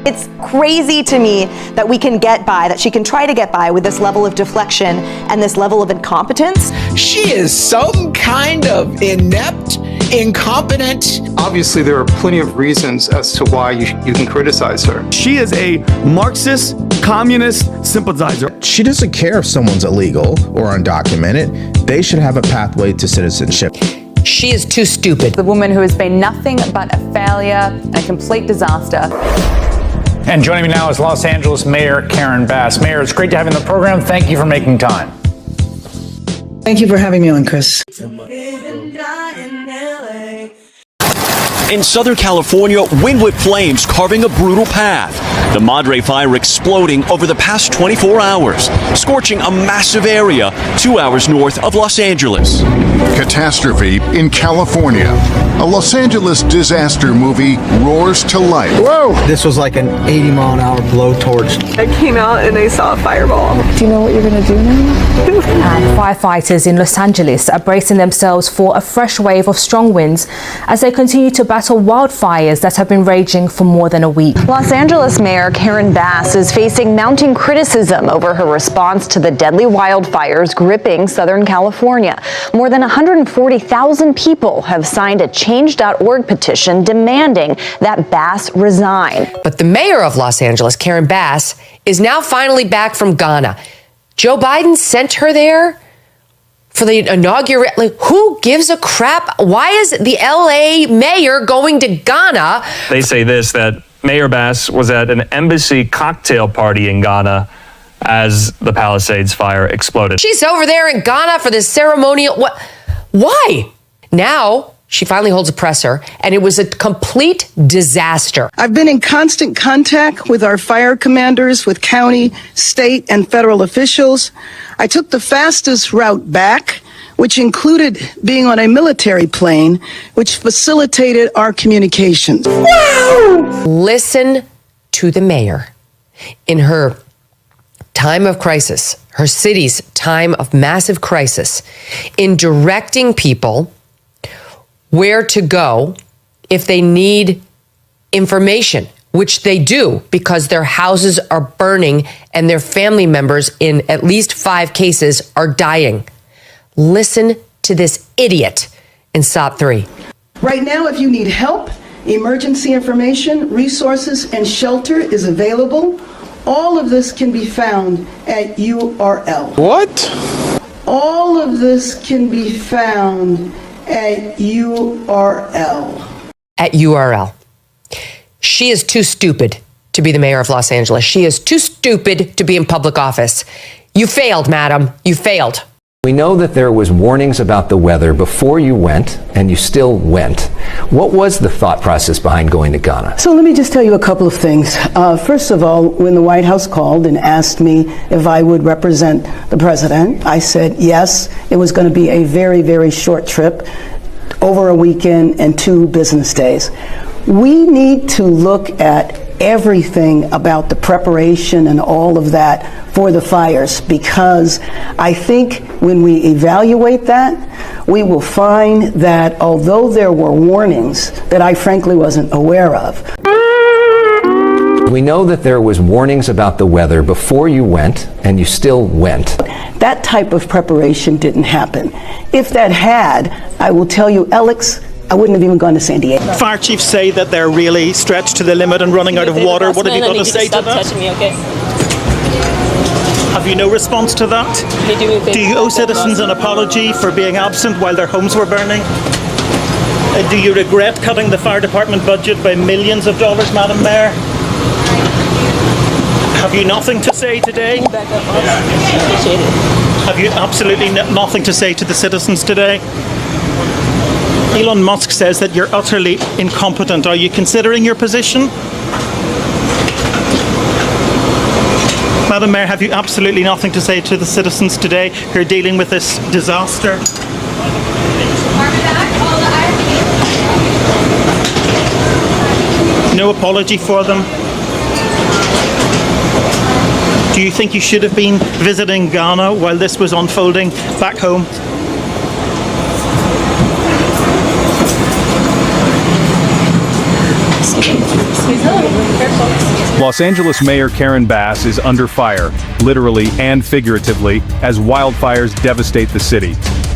It's crazy to me that we can get by, that she can try to get by with this level of deflection and this level of incompetence. She is some kind of inept, incompetent. Obviously, there are plenty of reasons as to why you can criticize her. She is a Marxist, communist sympathizer. She doesn't care if someone's illegal or undocumented. They should have a pathway to citizenship. She is too stupid. The woman who has been nothing but a failure and a complete disaster. And joining me now is Los Angeles Mayor Karen Bass. Mayor, it's great to have you on the program. Thank you for making time. Thank you for having me on, Chris. In Southern California, wind whipped flames carving a brutal path. The Madre fire exploding over the past 24 hours, scorching a massive area 2 hours north of Los Angeles. Catastrophe in California. A Los Angeles disaster movie roars to life. Whoa! This was like an 80-mile-an-hour blowtorch. I came out and I saw a fireball. Do you know what you're going to do now? Firefighters in Los Angeles are bracing themselves for a fresh wave of strong winds as they continue to battle wildfires that have been raging for more than a week. Los Angeles Mayor Karen Bass is facing mounting criticism over her response to the deadly wildfires gripping Southern California. More than 140,000 people have signed a Change.org petition demanding that Bass resign. But the mayor of Los Angeles, Karen Bass, is now finally back from Ghana. Joe Biden sent her there for the inauguration. Like, who gives a crap? Why is the LA mayor going to Ghana? They say this, that Mayor Bass was at an embassy cocktail party in Ghana as the Palisades fire exploded. She's over there in Ghana for this ceremonial. What? Why? Now she finally holds a presser, and it was a complete disaster. I've been in constant contact with our fire commanders, with county, state, and federal officials. I took the fastest route back, which included being on a military plane, which facilitated our communications. Wow! Listen to the mayor in her time of crisis, her city's time of massive crisis, in directing people where to go if they need information, which they do because their houses are burning and their family members, in at least 5 cases, are dying. Listen to this idiot in SOT 3. Right now, if you need help, emergency information, resources, and shelter is available. All of this can be found at URL. What? All of this can be found at URL. At URL. She is too stupid to be the mayor of Los Angeles. She is too stupid to be in public office. You failed, madam. You failed. We know that there was warnings about the weather before you went, and you still went. What was the thought process behind going to Ghana? So let me just tell you a couple of things. First of all, when the White House called and asked me if I would represent the president, I said yes. It was going to be a very, very short trip, over a weekend and 2 business days. We need to look at everything about the preparation and all of that for the fires, because I think when we evaluate that, we will find that although there were warnings that I frankly wasn't aware of. We know that there was warnings about the weather before you went, and you still went. That type of preparation didn't happen. If that had, I will tell you, Alex, I wouldn't have even gone to San Diego. Fire chiefs say that they're really stretched to the limit and running out of water. What have you got to say to that? Touching me, okay? Have you no response to that? Do you owe citizens an apology for being absent while their homes were burning? Do you regret cutting the fire department budget by millions of dollars, Madam Mayor? Have you nothing to say today? Have you absolutely nothing to say to the citizens today? Elon Musk says that you're utterly incompetent. Are you considering your position? Madam Mayor, have you absolutely nothing to say to the citizens today who are dealing with this disaster? No apology for them? Do you think you should have been visiting Ghana while this was unfolding back home? Los Angeles Mayor Karen Bass is under fire, literally and figuratively, as wildfires devastate the city.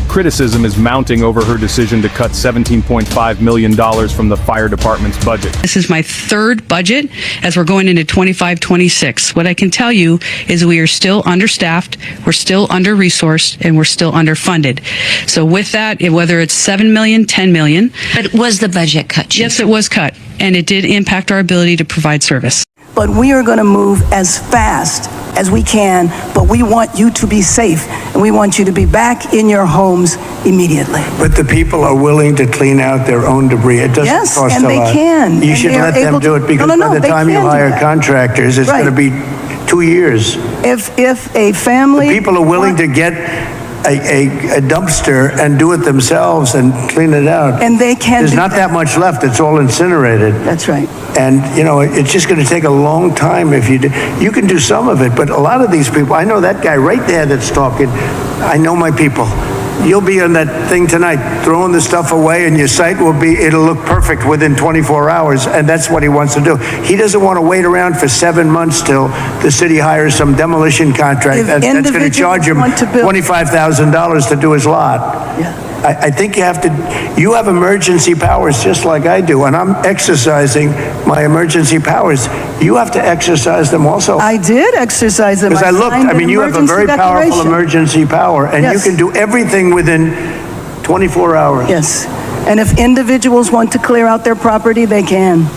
Criticism is mounting over her decision to cut $17.5 million from the fire department's budget. This is my third budget as we're going into 25-26. What I can tell you is we are still understaffed, we're still under-resourced, and we're still underfunded. So with that, whether it's 7 million, 10 million. But was the budget cut, Chief? Yes, it was cut, and it did impact our ability to provide service. But we are going to move as fast as we can, but we want you to be safe, and we want you to be back in your homes immediately. But the people are willing to clean out their own debris. It doesn't Yes, cost and a they lot. can, You and should they are let them able do to- it, because No, by the they time you can do hire that. contractors, it's Right. going to be 2 years. If a family... People are willing to get a dumpster and do it themselves and clean it out. And they can There's do not that much left. It's all incinerated. That's right. And, you know, it's just going to take a long time if you do. You can do some of it, but a lot of these people, I know that guy right there that's talking. I know my people. You'll be on that thing tonight, throwing the stuff away, and your site it'll look perfect within 24 hours, and that's what he wants to do. He doesn't want to wait around for 7 months till the city hires some demolition contract If that's going to individuals charge him want to build- $25,000 to do his lot. Yeah. I think you have emergency powers just like I do, and I'm exercising my emergency powers. You have to exercise them also. I did exercise them. Because I looked, signed I mean, an you have a very emergency powerful declaration. emergency power, and Yes. you can do everything within 24 hours. Yes. And if individuals want to clear out their property, they can.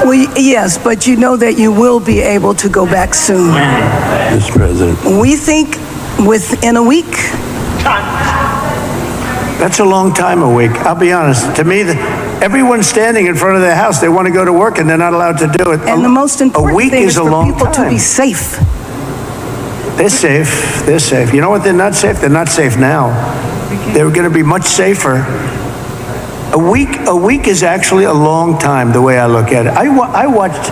Well, yes, but you know that you will be able to go back soon. Mr. President. We think within a week. That's a long time, a week. I'll be honest. To me, everyone's standing in front of their house. They want to go to work, and they're not allowed to do it. And the most important week thing is is a for long people to time. be safe. They're safe. They're safe. You know what? They're not safe. They're not safe now. They're going to be much safer. A week is actually a long time, the way I look at it. I watched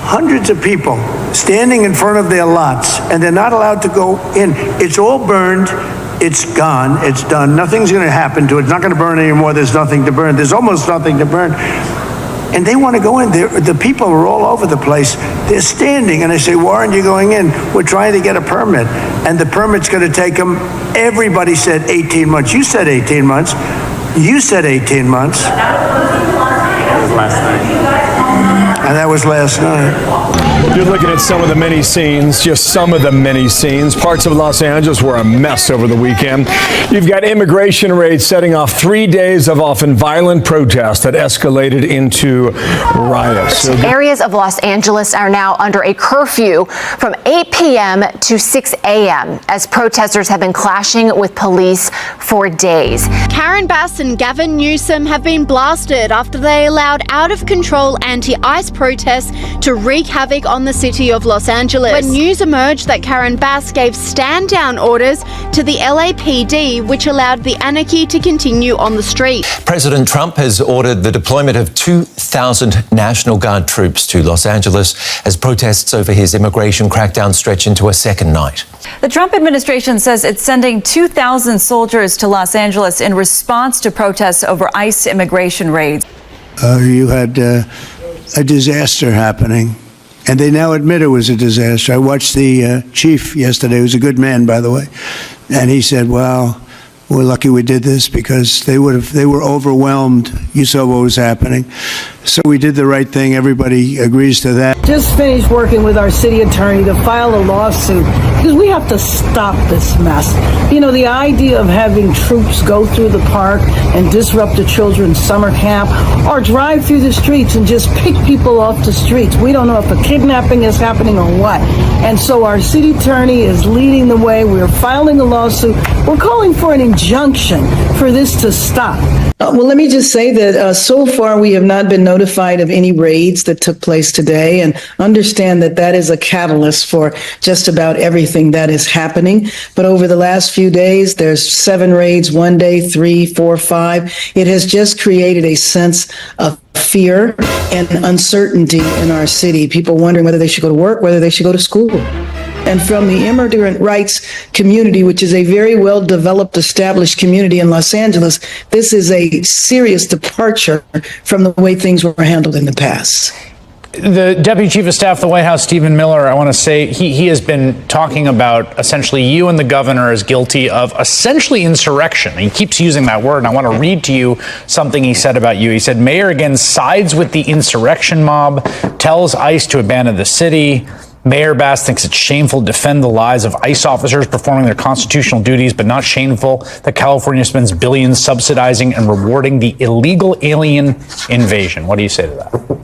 hundreds of people standing in front of their lots, and they're not allowed to go in. It's all burned. It's gone. It's done. Nothing's going to happen to it. It's not going to burn anymore. There's nothing to burn. There's almost nothing to burn. And they want to go in. The people are all over the place. They're standing, and I say, "Why aren't you going in?" We're trying to get a permit, and the permit's going to take them. Everybody said 18 months. You said 18 months. You said 18 months. That was last night. And that was last night. You're looking at some of the many scenes, just some of the many scenes. Parts of Los Angeles were a mess over the weekend. You've got immigration raids setting off 3 days of often violent protests that escalated into riots. Areas of Los Angeles are now under a curfew from 8 p.m. to 6 a.m. as protesters have been clashing with police for days. Karen Bass and Gavin Newsom have been blasted after they allowed out-of-control anti-ICE protests to wreak havoc on the city of Los Angeles. When news emerged that Karen Bass gave stand-down orders to the LAPD, which allowed the anarchy to continue on the street. President Trump has ordered the deployment of 2,000 National Guard troops to Los Angeles as protests over his immigration crackdown stretch into a second night. The Trump administration says it's sending 2,000 soldiers to Los Angeles in response to protests over ICE immigration raids. You had a disaster happening, and they now admit it was a disaster. I watched the chief yesterday, who's a good man, by the way, and he said, "Well, we're lucky we did this because they were overwhelmed. You saw what was happening. So we did the right thing. Everybody agrees to that." Just finished working with our city attorney to file a lawsuit because we have to stop this mess. You know, the idea of having troops go through the park and disrupt a children's summer camp or drive through the streets and just pick people off the streets. We don't know if a kidnapping is happening or what. And so our city attorney is leading the way. We're filing a lawsuit. We're calling for an injunction for this to stop. Well, let me just say that so far we have not been notified of any raids that took place today, and understand that that is a catalyst for just about everything that is happening. But over the last few days, there's 7 raids, one day, 3, 4, 5. It has just created a sense of fear and uncertainty in our city. People wondering whether they should go to work, whether they should go to school. and from the immigrant rights community, which is a very well developed, established community in Los Angeles, this is a serious departure from the way things were handled in the past. The Deputy Chief of Staff of the White House, Stephen Miller, I want to say he has been talking about essentially you and the governor as guilty of essentially insurrection. He keeps using that word, and I want to read to you something he said about you. He said, Mayor again sides with the insurrection mob, tells ICE to abandon the city. Mayor Bass thinks it's shameful to defend the lives of ICE officers performing their constitutional duties, but not shameful that California spends billions subsidizing and rewarding the illegal alien invasion. What do you say to that?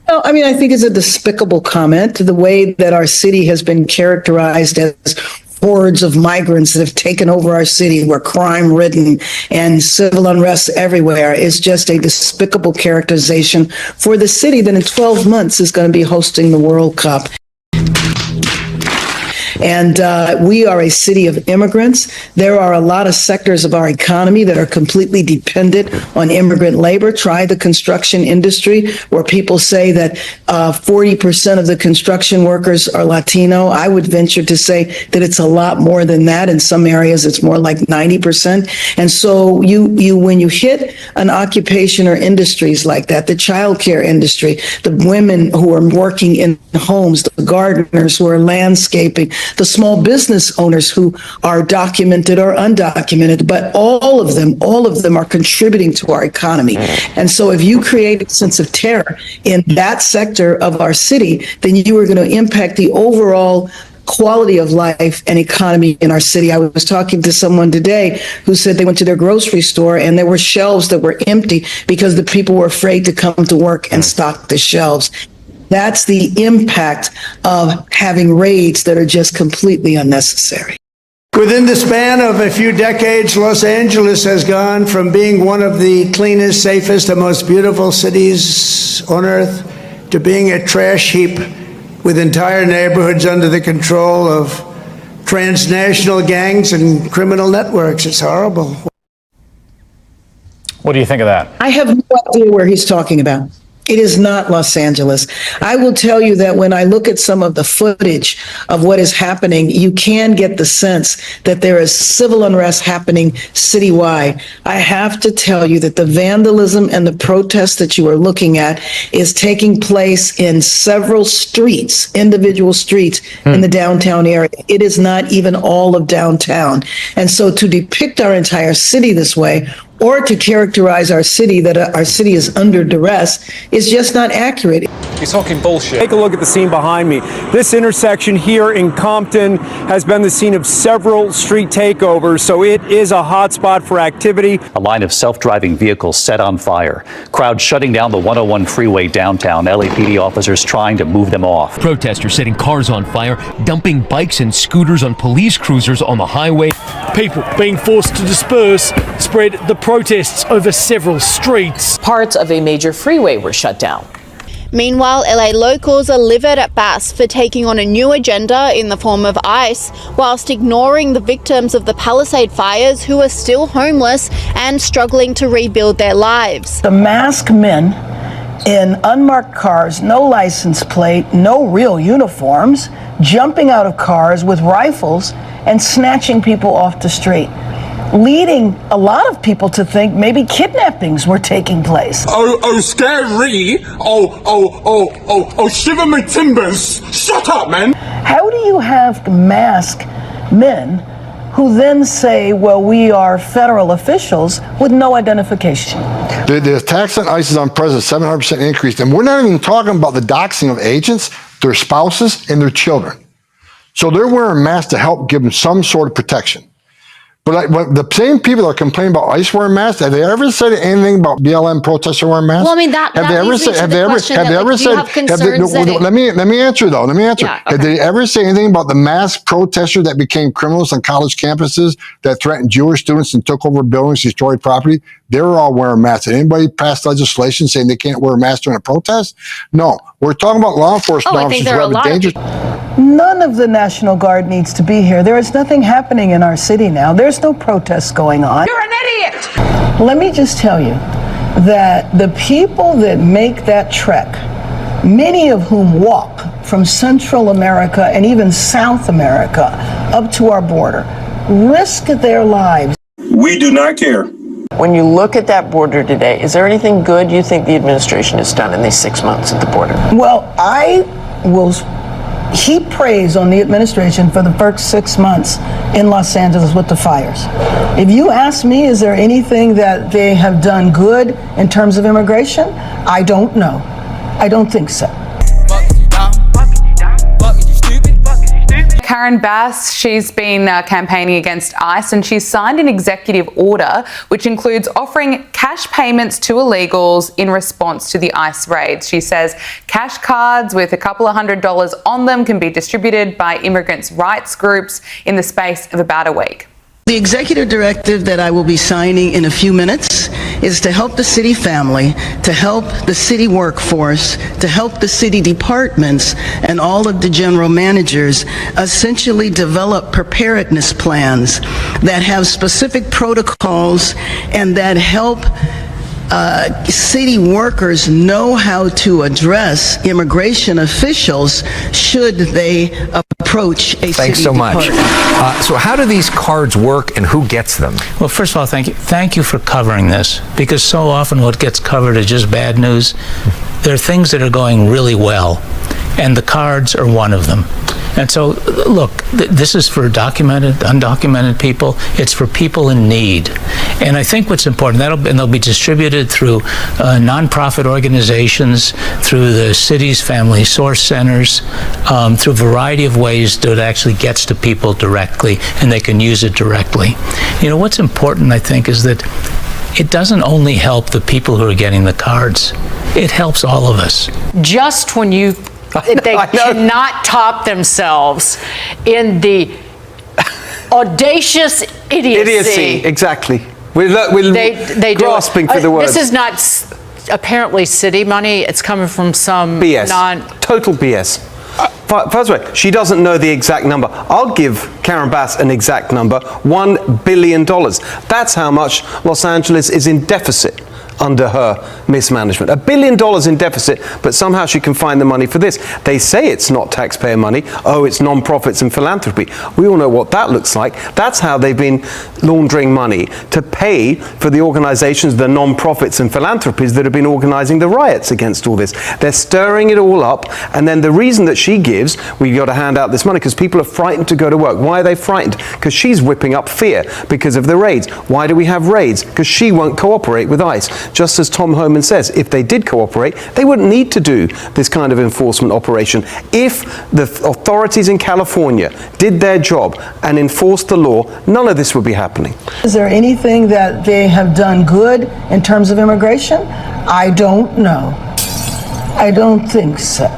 Well, I mean, I think it's a despicable comment. The way that our city has been characterized as hordes of migrants that have taken over our city, we're crime-ridden and civil unrest everywhere, is just a despicable characterization for the city that in 12 months is going to be hosting the World Cup. And we are a city of immigrants. There are a lot of sectors of our economy that are completely dependent on immigrant labor. Try the construction industry, where people say that 40% of the construction workers are Latino. I would venture to say that it's a lot more than that. In some areas, it's more like 90%. And so you when you hit an occupation or industries like that, the childcare industry, the women who are working in homes, the gardeners who are landscaping, the small business owners who are documented or undocumented, but all of them are contributing to our economy. And so if you create a sense of terror in that sector of our city, then you are going to impact the overall quality of life and economy in our city. I was talking to someone today who said they went to their grocery store and there were shelves that were empty because the people were afraid to come to work and stock the shelves. That's the impact of having raids that are just completely unnecessary. Within the span of a few decades, Los Angeles has gone from being one of the cleanest, safest, and most beautiful cities on earth to being a trash heap with entire neighborhoods under the control of transnational gangs and criminal networks. It's horrible. What do you think of that? I have no idea where he's talking about. It is not Los Angeles. I will tell you that when I look at some of the footage of what is happening, you can get the sense that there is civil unrest happening citywide. I have to tell you that the vandalism and the protests that you are looking at is taking place in several streets, individual streets in the downtown area. It is not even all of downtown. And so to depict our entire city this way, or to characterize our city that our city is under duress, is just not accurate. He's talking bullshit. Take a look at the scene behind me. This intersection here in Compton has been the scene of several street takeovers, so it is a hotspot for activity. A line of self-driving vehicles set on fire. Crowds shutting down the 101 freeway downtown. LAPD officers trying to move them off. Protesters setting cars on fire, dumping bikes and scooters on police cruisers on the highway. People being forced to disperse spread the protests over several streets. Parts of a major freeway were shut down. Meanwhile, LA locals are livid at Bass for taking on a new agenda in the form of ICE, whilst ignoring the victims of the Palisade fires who are still homeless and struggling to rebuild their lives. The masked men in unmarked cars, no license plate, no real uniforms, jumping out of cars with rifles and snatching people off the street, leading a lot of people to think maybe kidnappings were taking place. Scary. Shiver my timbers. Shut up, man. How do you have masked men who then say, well, we are federal officials with no identification? The tax on ICE is unprecedented, 700% increase. And we're not even talking about the doxing of agents, their spouses, and their children. So they're wearing masks to help give them some sort of protection. But the same people that are complaining about ICE wearing masks, have they ever said anything about BLM protesters wearing masks? Well, I mean, that leads me to the question that, like, do you have concerns that it- Let me answer though. Let me answer. Yeah, Have they ever said anything about the mass protesters that became criminals on college campuses that threatened Jewish students and took over buildings, destroyed property? They were all wearing masks. Did anybody pass legislation saying they can't wear a mask during a protest? No. We're talking about law enforcement officers who have a dangerous. None of the National Guard needs to be here. There is nothing happening in our city now. There's no protests going on. You're an idiot! Let me just tell you that the people that make that trek, many of whom walk from Central America and even South America up to our border risk their lives. We do not care. When you look at that border today, is there anything good you think the administration has done in these 6 months at the border? Well, I will heap praise on the administration for the first 6 months in Los Angeles with the fires. If you ask me, is there anything that they have done good in terms of immigration? I don't know. I don't think so. Karen Bass, she's been campaigning against ICE, and she's signed an executive order which includes offering cash payments to illegals in response to the ICE raids. She says cash cards with a couple of $100s on them can be distributed by immigrants' rights groups in the space of about a week. The executive directive that I will be signing in a few minutes is to help the city family, to help the city workforce, to help the city departments and all of the general managers essentially develop preparedness plans that have specific protocols and that help city workers know how to address immigration officials should they approach a Thanks city so much. department. So how do these cards work and who gets them? Well, first of all, thank you. Thank you for covering this, because so often what gets covered is just bad news. There are things that are going really well, and the cards are one of them. And so, look, this is for documented, undocumented people. It's for people in need. And I think what's important, and they'll be distributed through nonprofit organizations, through the city's family source centers, through a variety of ways that it actually gets to people directly, and they can use it directly. You know, what's important, I think, is that it doesn't only help the people who are getting the cards. It helps all of us. Just when they cannot top themselves in the audacious idiocy. Exactly. We're they grasping for the words. This is not apparently city money. It's coming from some BS. Total BS. First of all, she doesn't know the exact number. I'll give Karen Bass an exact number: $1 billion. That's how much Los Angeles is in deficit under her mismanagement. $1 billion in deficit, but somehow she can find the money for this. They say it's not taxpayer money. Oh, it's non-profits and philanthropy. We all know what that looks like. That's how they've been laundering money to pay for the organizations, the non-profits and philanthropies that have been organizing the riots against all this. They're stirring it all up, and then the reason that she gives, we got to hand out this money because people are frightened to go to work. Why are they frightened? Because she's whipping up fear because of the raids. Why do we have raids? Because she won't cooperate with ICE. Just as Tom Homan says, if they did cooperate, they wouldn't need to do this kind of enforcement operation. If the authorities in California did their job and enforced the law, none of this would be happening. Is there anything that they have done good in terms of immigration? I don't know. I don't think so.